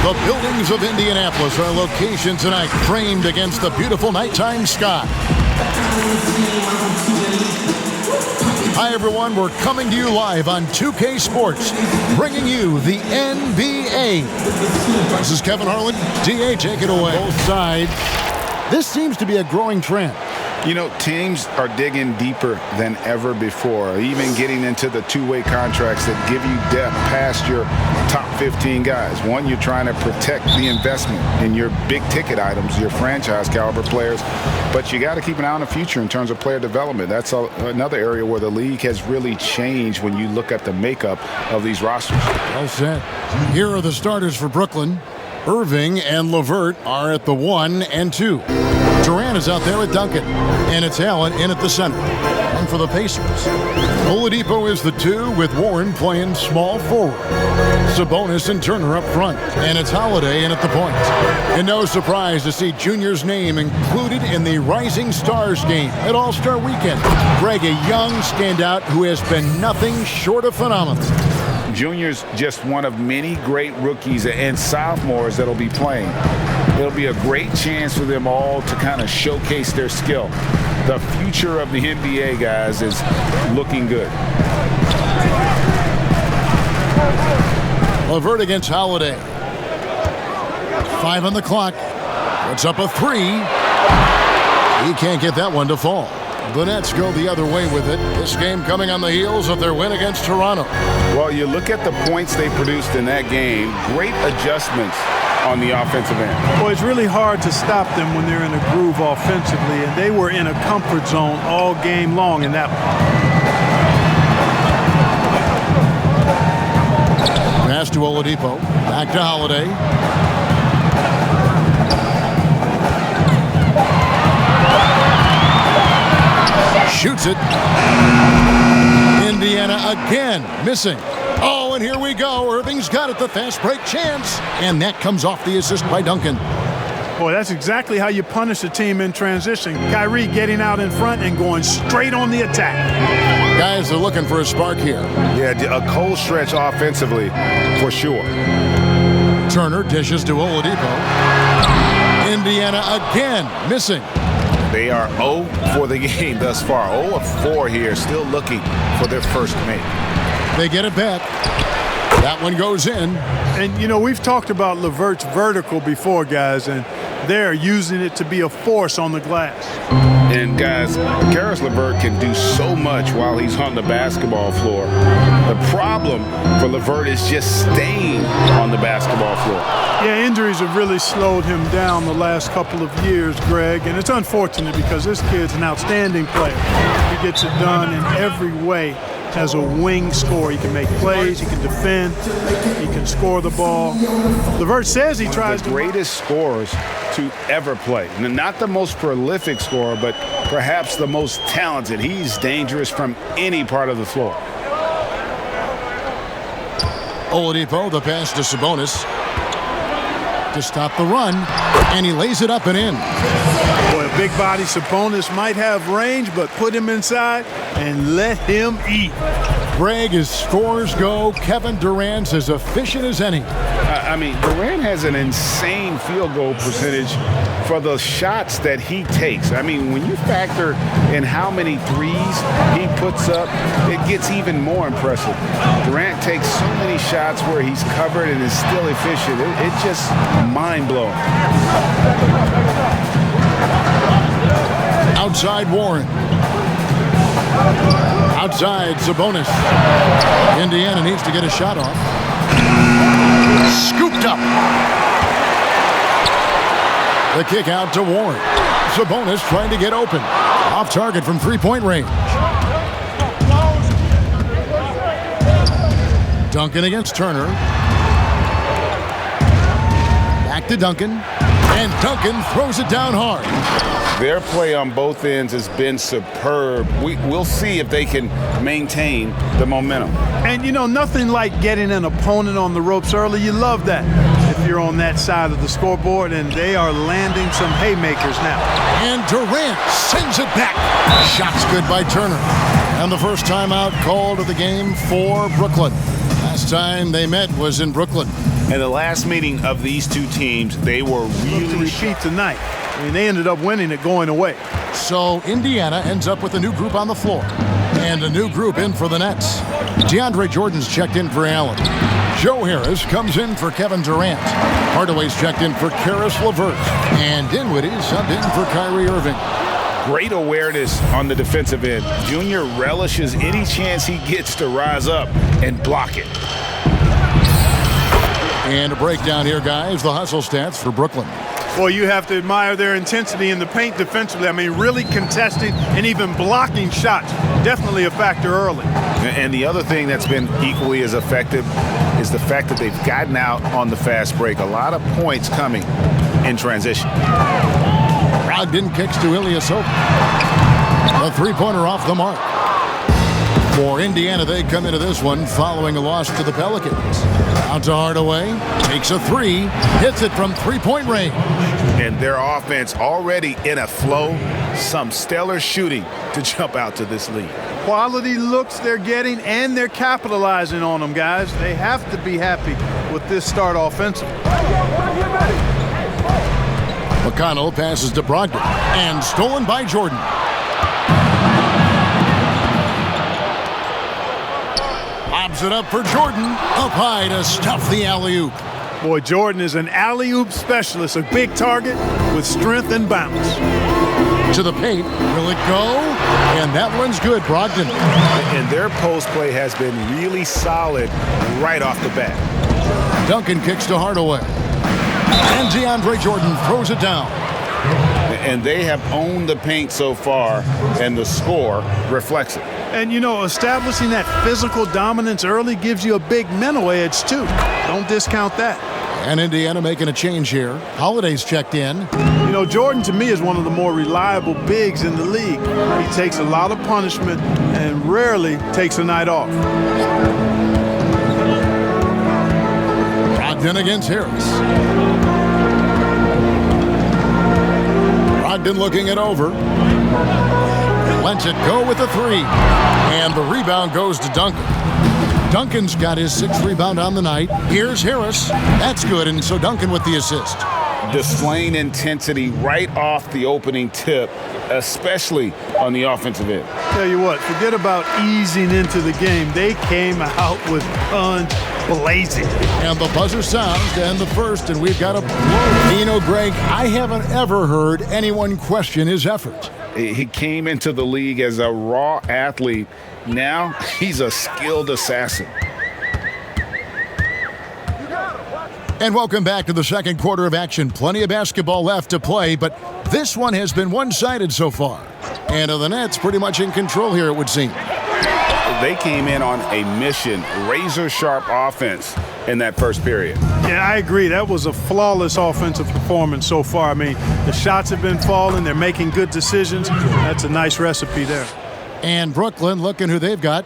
The buildings of Indianapolis are location tonight, framed against the beautiful nighttime sky. Hi, everyone. We're coming to you live on 2K Sports, bringing you the NBA. This is Kevin Harlan. DA, take it away. Both sides. This seems to be a growing trend. You know, teams are digging deeper than ever before, even getting into the two-way contracts that give you depth past your top 15 guys. One, you're trying to protect the investment in your big-ticket items, your franchise-caliber players, but you got to keep an eye on the future in terms of player development. That's another area where the league has really changed when you look at the makeup of these rosters. Well said. Here are the starters for Brooklyn. Irving and LeVert are at the 1 and 2. Durant is out there with Duncan, and it's Allen in at the center. And for the Pacers, Oladipo is the 2 with Warren playing small forward. Sabonis and Turner up front, and it's Holiday in at the point. And no surprise to see Junior's name included in the Rising Stars game at All-Star Weekend. Greg, a young standout who has been nothing short of phenomenal. Junior's just one of many great rookies and sophomores that'll be playing. It'll be a great chance for them all to kind of showcase their skill. The future of the NBA, guys, is looking good. LeVert against Holiday. 5 on the clock. Puts up a 3. He can't get that one to fall. The Nets go the other way with it. This game coming on the heels of their win against Toronto. Well, you look at the points they produced in that game. Great adjustments on the offensive end. Well, it's really hard to stop them when they're in a groove offensively, and they were in a comfort zone all game long in that one. Pass to Oladipo. Back to Holiday. Shoots it. Indiana again missing. Oh, and here we go. Irving's got it. The fast break chance. And that comes off the assist by Duncan. Boy, that's exactly how you punish a team in transition. Kyrie getting out in front and going straight on the attack. Guys are looking for a spark here. Yeah, a cold stretch offensively for sure. Turner dishes to Oladipo. Indiana again missing. They are 0 for the game thus far. 0 of 4 here, still looking for their first make. They get it back. That one goes in. And, you know, we've talked about LeVert's vertical before, guys, and they're using it to be a force on the glass. And, guys, Karis LeVert can do so much while he's on the basketball floor. The problem for LeVert is just staying on the basketball floor. Yeah, injuries have really slowed him down the last couple of years, Greg, and it's unfortunate because this kid's an outstanding player. He gets it done in every way. Has a wing score. He can make plays, he can defend, he can score the ball. LeVert says he tries to. One of the greatest scorers to ever play. Not the most prolific scorer, but perhaps the most talented. He's dangerous from any part of the floor. Oladipo, the pass to Sabonis to stop the run, and he lays it up and in. Boy, a big body Sabonis might have range, but put him inside and let him eat. Greg, as scores go, Kevin Durant's as efficient as any. I mean, Durant has an insane field goal percentage for the shots that he takes. I mean, when you factor in how many threes he puts up, it gets even more impressive. Durant takes so many shots where he's covered and is still efficient. It's just mind-blowing. Outside Warren. Outside Sabonis. Indiana needs to get a shot off. Scooped up. The kick out to Warren. Sabonis trying to get open. Off target from three-point range. Duncan against Turner. Back to Duncan. And Duncan throws it down hard. Their play on both ends has been superb. We'll see if they can maintain the momentum. And, you know, nothing like getting an opponent on the ropes early. You love that if you're on that side of the scoreboard, and they are landing some haymakers now. And Durant sends it back. Shots good by Turner. And the first timeout called of the game for Brooklyn. Last time they met was in Brooklyn. And the last meeting of these two teams, they were really to repeat tonight. I mean, they ended up winning it going away. So Indiana ends up with a new group on the floor. And a new group in for the Nets. DeAndre Jordan's checked in for Allen. Joe Harris comes in for Kevin Durant. Hardaway's checked in for Karis LeVert. And Dinwiddie subbed in for Kyrie Irving. Great awareness on the defensive end. Junior relishes any chance he gets to rise up and block it. And a breakdown here, guys. The hustle stats for Brooklyn. Well, you have to admire their intensity in the paint defensively. I mean, really contesting and even blocking shots. Definitely a factor early. And the other thing that's been equally as effective is the fact that they've gotten out on the fast break. A lot of points coming in transition. Brogdon kicks to Ilyasova. A three-pointer off the mark. For Indiana, they come into this one following a loss to the Pelicans. Out to Hardaway, takes a three, hits it from three-point range. And their offense already in a flow, some stellar shooting to jump out to this lead. Quality looks they're getting, and they're capitalizing on them, guys. They have to be happy with this start offensively. McConnell passes to Brogdon, and stolen by Jordan. Lobs it up for Jordan, up high to stuff the alley-oop. Boy, Jordan is an alley-oop specialist, a big target with strength and bounce. To the paint, will it go? And that one's good, Brogdon. And their post play has been really solid right off the bat. Duncan kicks to Hardaway. And DeAndre Jordan throws it down. And they have owned the paint so far, and the score reflects it. And, you know, establishing that physical dominance early gives you a big mental edge, too. Don't discount that. And Indiana making a change here. Holiday's checked in. You know, Jordan, to me, is one of the more reliable bigs in the league. He takes a lot of punishment and rarely takes a night off. Brogdon against Harris. Brogdon looking it over. Lets it go with a three. And the rebound goes to Duncan. Duncan's got his sixth rebound on the night. Here's Harris. That's good, and so Duncan with the assist. Displaying intensity right off the opening tip, especially on the offensive end. Tell you what, forget about easing into the game. They came out with guns blazing. And the buzzer sounds to end the first, and we've got a blow. You know, Greg, I haven't ever heard anyone question his effort. He came into the league as a raw athlete. Now he's a skilled assassin. And welcome back to the second quarter of action. Plenty of basketball left to play, but this one has been one-sided so far. And the Nets pretty much in control here, it would seem. They came in on a mission, razor-sharp offense in that first period. Yeah, I agree. That was a flawless offensive performance so far. I mean, the shots have been falling. They're making good decisions. That's a nice recipe there. And Brooklyn, looking who they've got.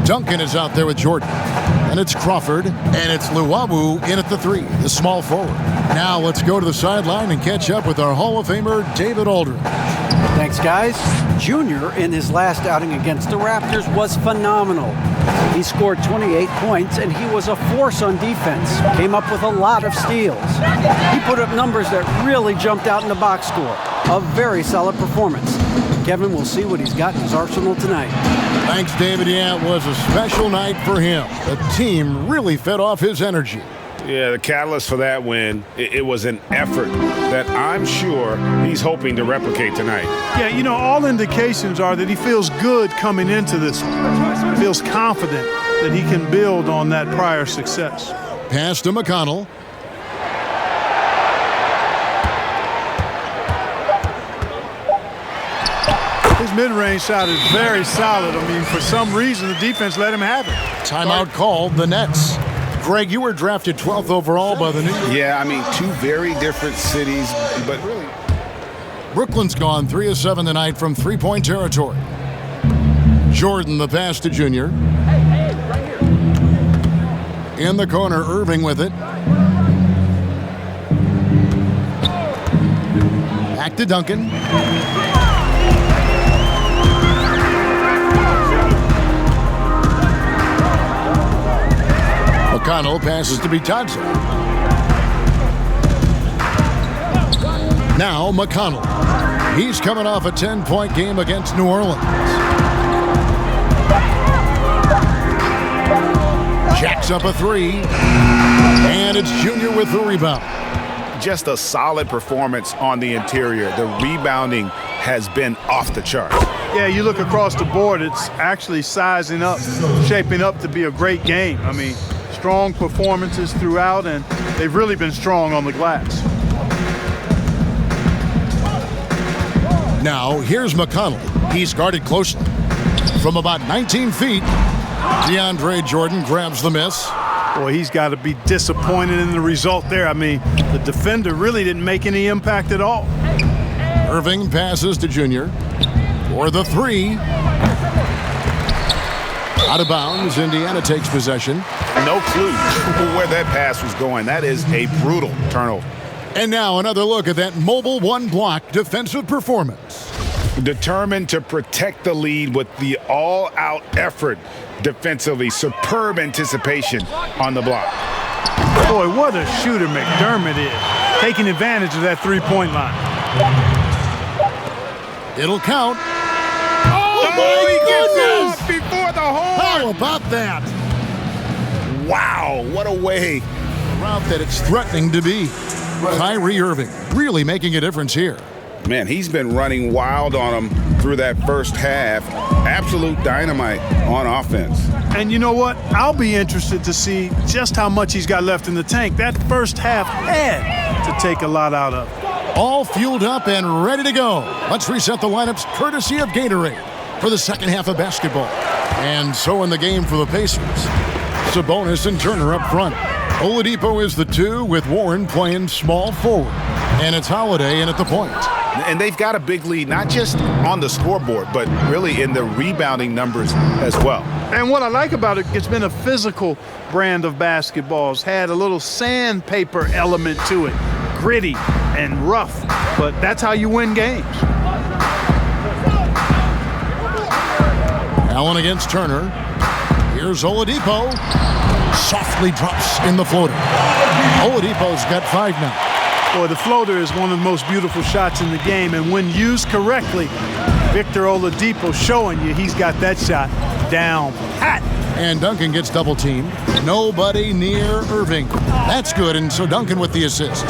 Duncan is out there with Jordan. And it's Crawford, and it's Luwawu in at the three, the small forward. Now let's go to the sideline and catch up with our Hall of Famer, David Aldridge. Thanks, guys. Junior, in his last outing against the Raptors, was phenomenal. He scored 28 points, and he was a force on defense. Came up with a lot of steals. He put up numbers that really jumped out in the box score. A very solid performance. Kevin will see what he's got in his arsenal tonight. Thanks, David. Yeah, it was a special night for him. The team really fed off his energy. Yeah, the catalyst for that win, it was an effort that I'm sure he's hoping to replicate tonight. Yeah, you know, all indications are that he feels good coming into this one. Feels confident that he can build on that prior success. Pass to McConnell. His mid-range shot is very solid. I mean, for some reason, the defense let him have it. Timeout called, the Nets. Greg, you were drafted 12th overall by the New York. Yeah, I mean, two very different cities, but really. Brooklyn's gone 3 of 7 tonight from three-point territory. Jordan, the pass to Junior. In the corner, Irving with it. Back to Duncan. McConnell passes to Bitadze. Now McConnell. He's coming off a 10-point game against New Orleans. Jacks up a three. And it's Junior with the rebound. Just a solid performance on the interior. The rebounding has been off the charts. Yeah, you look across the board, it's actually sizing up, shaping up to be a great game. I mean, strong performances throughout, and they've really been strong on the glass. Now, here's McConnell. He's guarded closely. From about 19 feet, DeAndre Jordan grabs the miss. Boy, he's got to be disappointed in the result there. I mean, the defender really didn't make any impact at all. Irving passes to Junior for the three. Out of bounds, Indiana takes possession. No clue where that pass was going. That is a brutal turnover. And now another look at that mobile one-block defensive performance. Determined to protect the lead with the all-out effort defensively. Superb anticipation on the block. Boy, what a shooter McDermott is. Taking advantage of that three-point line. It'll count. Oh, he gets it off before the horn. How about that? Wow, what a way. The route that it's threatening to be. Kyrie Irving really making a difference here. Man, he's been running wild on him through that first half. Absolute dynamite on offense. And you know what? I'll be interested to see just how much he's got left in the tank. That first half had to take a lot out of. All fueled up and ready to go. Let's reset the lineups courtesy of Gatorade for the second half of basketball. And so in the game for the Pacers, Sabonis and Turner up front. Oladipo is the 2 with Warren playing small forward. And it's Holiday in at the point. And they've got a big lead, not just on the scoreboard, but really in the rebounding numbers as well. And what I like about it, it's been a physical brand of basketball. It's had a little sandpaper element to it. Gritty and rough, but that's how you win games. Allen against Turner. Here's Oladipo. Softly drops in the floater. Oladipo's got 5 now. Boy, the floater is one of the most beautiful shots in the game, and when used correctly, Victor Oladipo showing you he's got that shot down pat. And Duncan gets double teamed. Nobody near Irving. That's good, and so Duncan with the assist.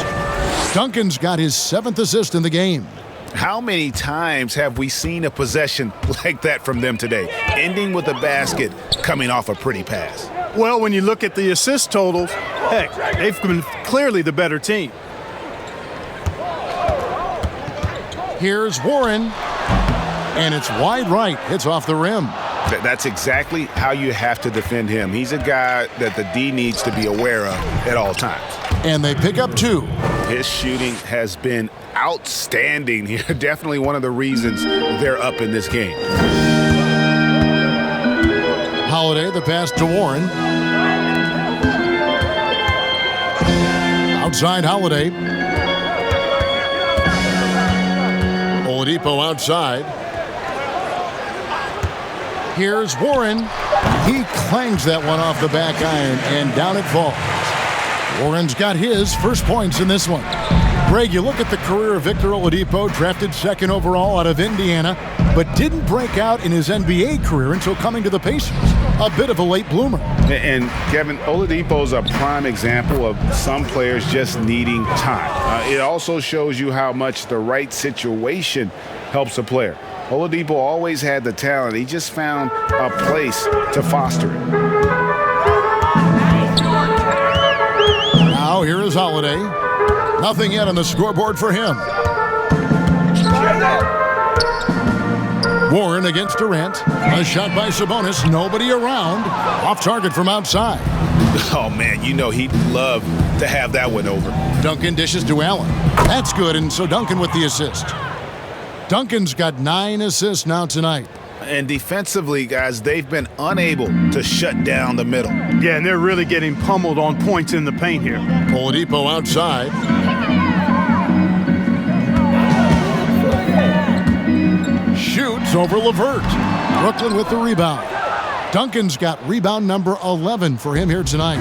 Duncan's got his 7th assist in the game. How many times have we seen a possession like that from them today, ending with a basket coming off a pretty pass? Well, when you look at the assist totals, heck, they've been clearly the better team. Here's Warren, and it's wide right. It's off the rim. That's exactly how you have to defend him. He's a guy that the D needs to be aware of at all times. And they pick up 2. His shooting has been outstanding here. Definitely one of the reasons they're up in this game. Holiday, the pass to Warren. Outside Holiday. Oladipo outside. Here's Warren. He clangs that one off the back iron, and down it falls. Warren's got his first points in this one. Greg, you look at the career of Victor Oladipo, drafted 2nd overall out of Indiana, but didn't break out in his NBA career until coming to the Pacers. A bit of a late bloomer. And Kevin, Oladipo's a prime example of some players just needing time. It also shows you how much the right situation helps a player. Oladipo always had the talent. He just found a place to foster it. Now here is Holiday. Nothing yet on the scoreboard for him. Warren against Durant. A shot by Sabonis. Nobody around. Off target from outside. Oh, man, you know he'd love to have that one over. Duncan dishes to Allen. That's good, and so Duncan with the assist. Duncan's got 9 assists now tonight. And defensively, guys, they've been unable to shut down the middle. Yeah, and they're really getting pummeled on points in the paint here. Oladipo outside. Shoots over LeVert. Brooklyn with the rebound. Duncan's got rebound number 11 for him here tonight.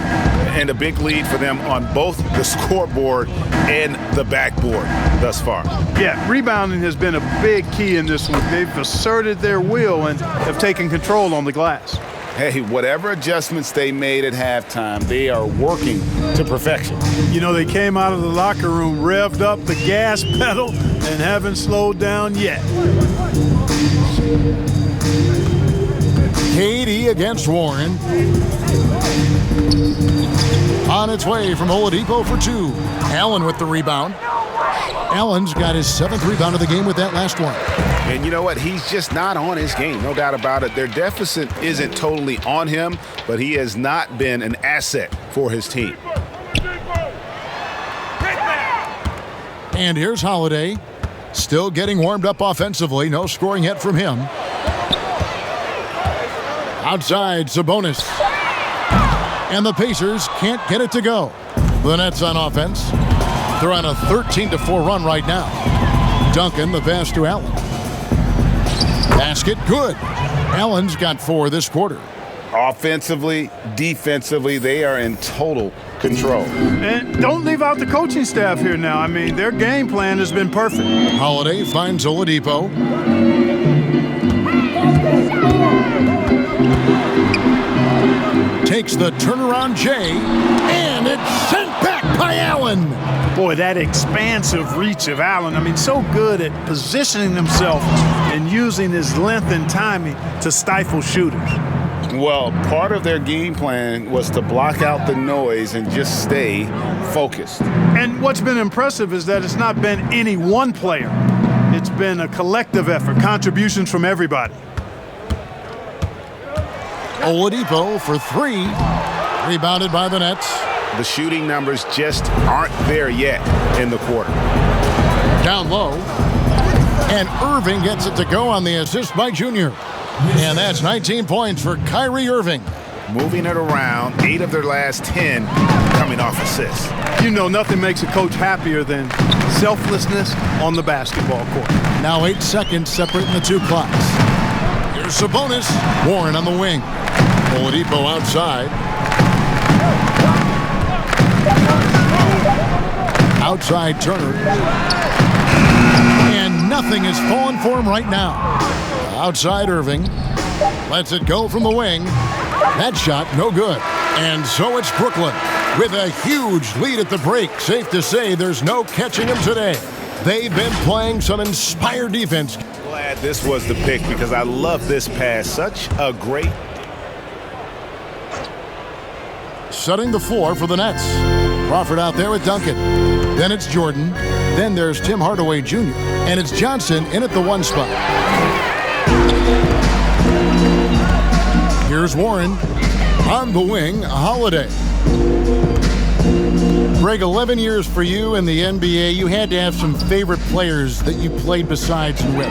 And a big lead for them on both the scoreboard and the backboard thus far. Yeah, rebounding has been a big key in this one. They've asserted their will and have taken control on the glass. Hey, whatever adjustments they made at halftime, they are working to perfection. You know, they came out of the locker room, revved up the gas pedal, and haven't slowed down yet. Katie against Warren. On its way from Oladipo for two. Allen with the rebound. Allen's got his 7th rebound of the game with that last one. And you know what? He's just not on his game, no doubt about it. Their deficit isn't totally on him, but he has not been an asset for his team. And here's Holiday. Still getting warmed up offensively. No scoring yet from him. Outside, Sabonis. And the Pacers can't get it to go. The Nets on offense. They're on a 13-4 run right now. Duncan, the pass to Allen. Basket, good. Allen's got 4 this quarter. Offensively, defensively, they are in total control. And don't leave out the coaching staff here now. I mean, their game plan has been perfect. Holiday finds Oladipo. Takes the turnaround J, and it's sent back by Allen. Boy, that expansive reach of Allen. I mean, so good at positioning himself and using his length and timing to stifle shooters. Well, part of their game plan was to block out the noise and just stay focused. And what's been impressive is that it's not been any one player. It's been a collective effort, contributions from everybody. Oladipo for 3. Rebounded by the Nets. The shooting numbers just aren't there yet in the quarter. Down low. And Irving gets it to go on the assist by Junior. And that's 19 points for Kyrie Irving. Moving it around, 8 of their last 10 coming off assists. You know, nothing makes a coach happier than selflessness on the basketball court. Now 8 seconds separating the two clocks. Here's Sabonis. Warren on the wing. Oladipo outside. Outside Turner. And nothing is falling for him right now. Outside Irving. Lets it go from the wing. That shot no good. And so it's Brooklyn with a huge lead at the break. Safe to say there's no catching them today. They've been playing some inspired defense. Glad this was the pick because I love this pass. Such a great. Setting the floor for the Nets. Crawford out there with Duncan. Then it's Jordan. Then there's Tim Hardaway Jr. And it's Johnson in at the 1 spot. Here's Warren. On the wing, Holiday. Greg, 11 years for you in the NBA. You had to have some favorite players that you played besides and with.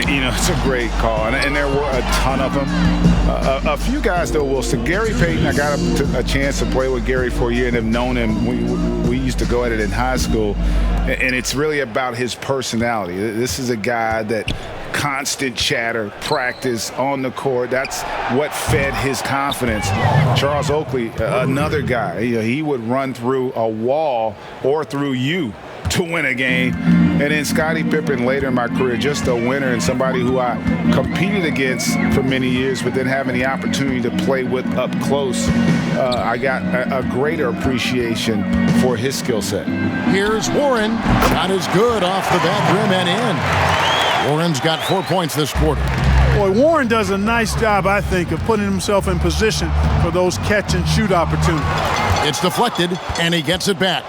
You know, it's a great call, and there were a ton of them. A few guys, though, will say Gary Payton. I got a chance to play with Gary for a year and have known him. We used to go at it in high school, and it's really about his personality. This is a guy that constant chatter, practice on the court. That's what fed his confidence. Charles Oakley, another guy, he would run through a wall or through you to win a game. And then Scottie Pippen later in my career, just a winner and somebody who I competed against for many years, but then having the opportunity to play with up close, I got a greater appreciation for his skill set. Here's Warren. Shot is good off the back rim and in. Warren's got 4 points this quarter. Boy, Warren does a nice job, I think, of putting himself in position for those catch and shoot opportunities. It's deflected, and he gets it back.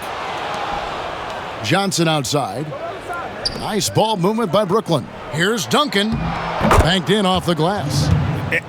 Johnson outside. Nice ball movement by Brooklyn. Here's Duncan. Banked in off the glass.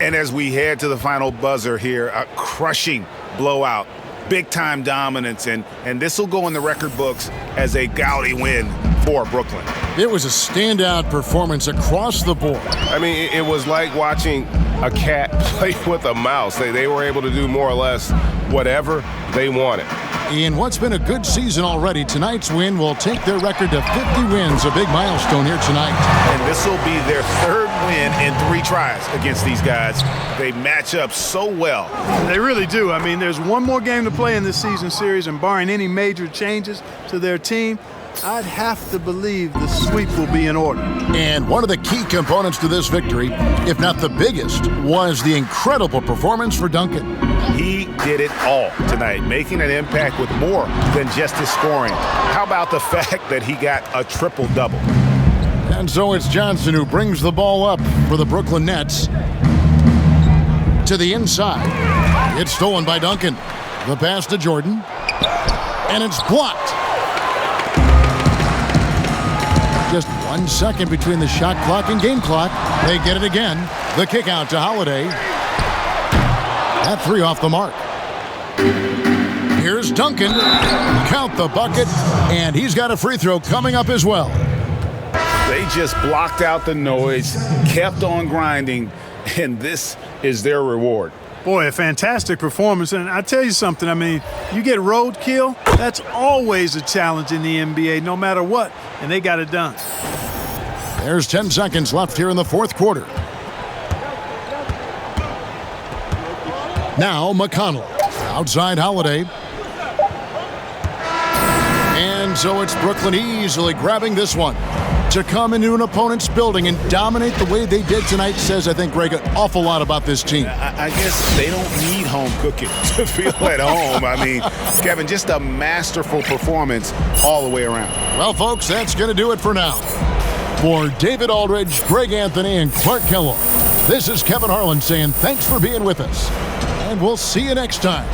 And as we head to the final buzzer here, a crushing blowout. Big-time dominance, and this will go in the record books as a gaudy win for Brooklyn. It was a standout performance across the board. I mean, it was like watching a cat play with a mouse. They were able to do more or less whatever they wanted. In what's been a good season already, tonight's win will take their record to 50 wins, a big milestone here tonight. And this will be their third win in 3 tries against these guys. They match up so well. They really do. I mean, there's one more game to play in this season series, and barring any major changes to their team, I'd have to believe the sweep will be in order. And one of the key components to this victory, if not the biggest, was the incredible performance for Duncan. He did it all tonight, making an impact with more than just his scoring. How about the fact that he got a triple-double? And so it's Johnson who brings the ball up for the Brooklyn Nets. To the inside. It's stolen by Duncan. The pass to Jordan. And it's blocked. Just 1 second between the shot clock and game clock. They get it again. The kick out to Holiday. That 3 off the mark. Here's Duncan. Count the bucket. And he's got a free throw coming up as well. They just blocked out the noise, kept on grinding, and this is their reward. Boy, a fantastic performance. And I tell you something, I mean, you get roadkill, that's always a challenge in the NBA, no matter what, and they got it done. There's 10 seconds left here in the fourth quarter. Now McConnell. Outside Holiday. And so it's Brooklyn easily grabbing this one. To come into an opponent's building and dominate the way they did tonight says, I think, Greg, an awful lot about this team. I guess they don't need home cooking to feel at home. I mean, Kevin, just a masterful performance all the way around. Well, folks, that's going to do it for now. For David Aldridge, Greg Anthony, and Clark Kellogg, this is Kevin Harlan saying thanks for being with us. And we'll see you next time.